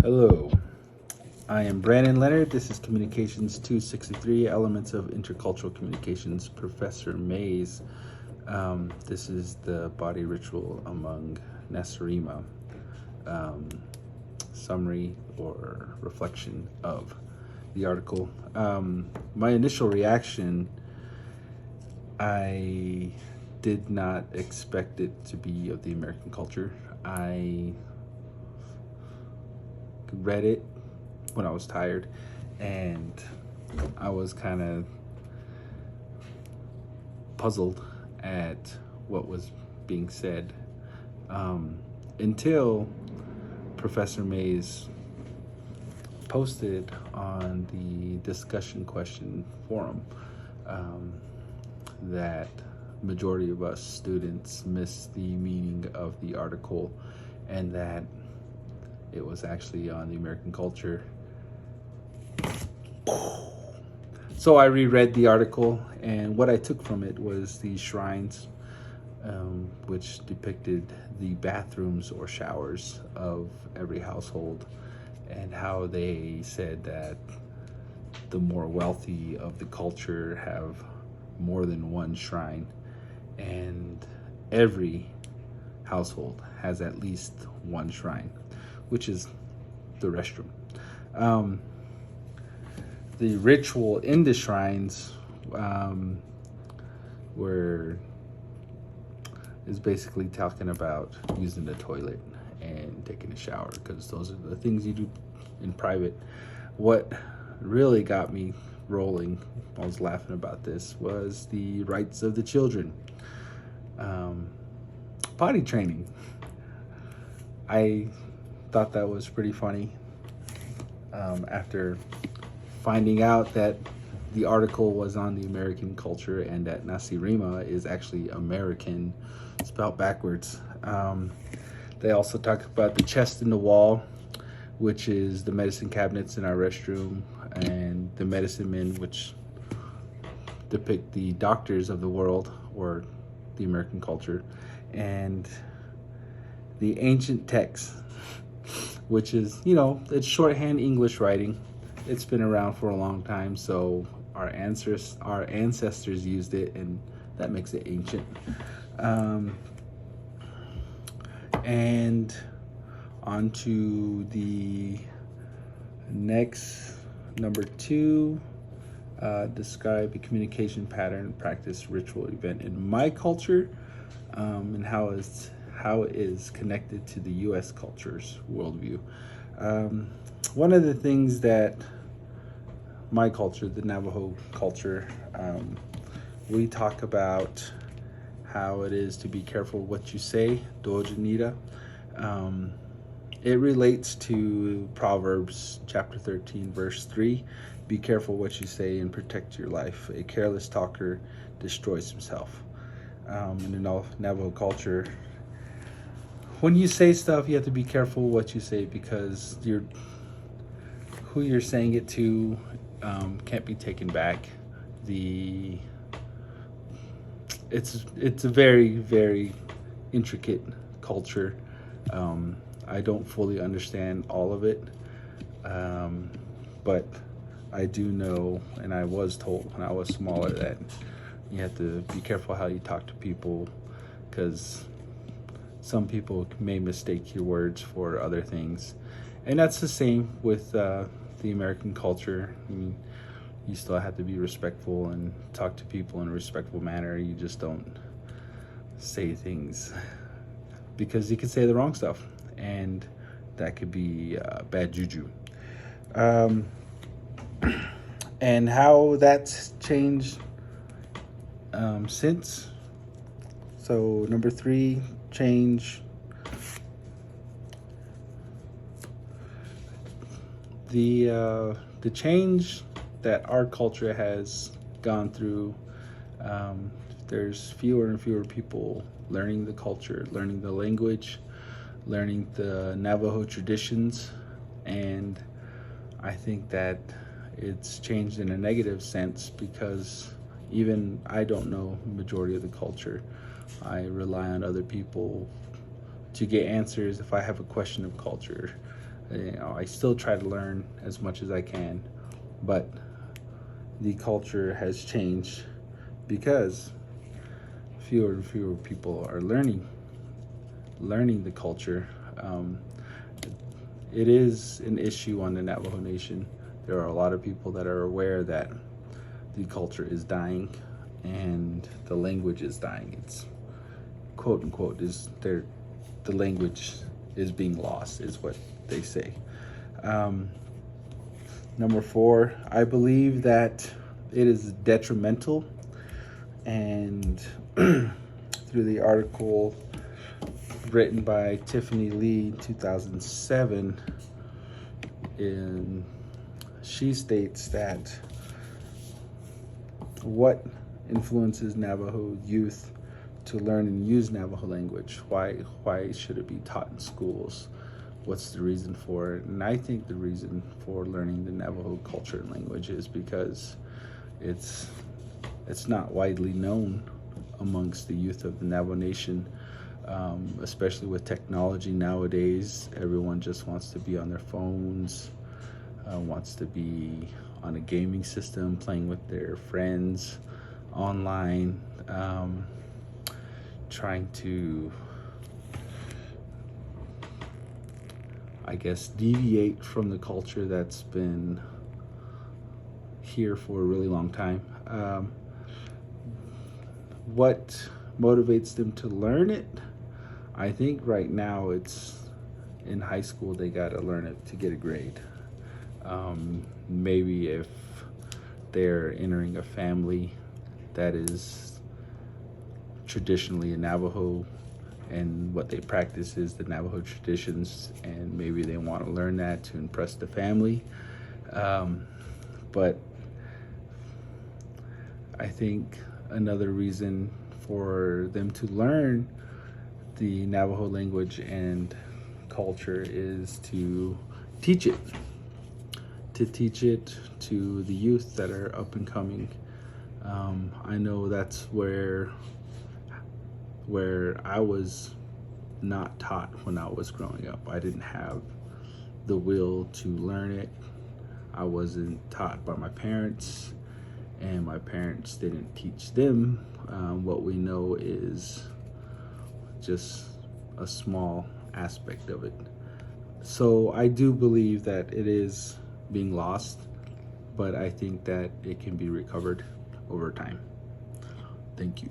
Hello, I am Brandon Leonard. This is Communications 263, Elements of Intercultural Communications, Professor Mays. This is the body ritual among Nasarima. Summary or reflection of the article. My initial reaction, I did not expect it to be of the American culture. I read it when I was tired, and I was kind of puzzled at what was being said until Professor Mays posted on the discussion question forum that majority of us students missed the meaning of the article, and that it was actually on the American culture. So I reread the article, and what I took from it was the shrines, which depicted the bathrooms or showers of every household, and how they said that the more wealthy of the culture have more than one shrine, and every household has at least one shrine, which is the restroom. The ritual in the shrines is basically talking about using the toilet and taking a shower, because those are the things you do in private. What really got me rolling, I was laughing about this, was the rights of the children. Potty training. I thought that was pretty funny after finding out that the article was on the American culture and that Nasirima is actually American, spelled backwards. They also talk about the chest in the wall, which is the medicine cabinets in our restroom, and the medicine men, which depict the doctors of the world or the American culture, and the ancient text, which is, it's shorthand English writing. It's been around for a long time, so our ancestors used it, and that makes it ancient. And on to the next, number 2, describe a communication pattern, practice, ritual, event in my culture, and how it is connected to the U.S. culture's worldview. One of the things that my culture, the Navajo culture, we talk about how it is to be careful what you say, Dojanita. It relates to Proverbs chapter 13, verse 3. Be careful what you say and protect your life. A careless talker destroys himself. In the Navajo culture, when you say stuff, you have to be careful what you say, because who you're saying it to can't be taken back. It's a very, very intricate culture. I don't fully understand all of it, but I do know, and I was told when I was smaller, that you have to be careful how you talk to people, because some people may mistake your words for other things. And that's the same with the American culture. I mean, you still have to be respectful and talk to people in a respectful manner. You just don't say things, because you could say the wrong stuff, and that could be bad juju. And how that's changed since. So number 3, change. The change that our culture has gone through, there's fewer and fewer people learning the culture, learning the language, learning the Navajo traditions, and I think that it's changed in a negative sense, because even I don't know the majority of the culture. I rely on other people to get answers if I have a question of culture. I still try to learn as much as I can, but the culture has changed because fewer and fewer people are learning the culture. It is an issue on the Navajo Nation. There are a lot of people that are aware that the culture is dying and the language is dying. It's quote unquote the language is being lost, is what they say. Number 4, I believe that it is detrimental, and through the article written by Tiffany Lee in 2007, she states that what influences Navajo youth to learn and use Navajo language? Why should it be taught in schools? What's the reason for it? And I think the reason for learning the Navajo culture and language is because it's not widely known amongst the youth of the Navajo Nation, especially with technology nowadays. Everyone just wants to be on their phones, wants to be on a gaming system, playing with their friends online, trying to, I guess, deviate from the culture that's been here for a really long time. What motivates them to learn it? I think right now it's in high school they gotta learn it to get a grade. Maybe if they're entering a family that is traditionally a Navajo and what they practice is the Navajo traditions, and maybe they want to learn that to impress the family. But I think another reason for them to learn the Navajo language and culture is to teach it to the youth that are up and coming. I know that's where I was not taught when I was growing up. I didn't have the will to learn it. I wasn't taught by my parents, and my parents didn't teach them. What we know is just a small aspect of it. So I do believe that it is being lost, but I think that it can be recovered over time. Thank you.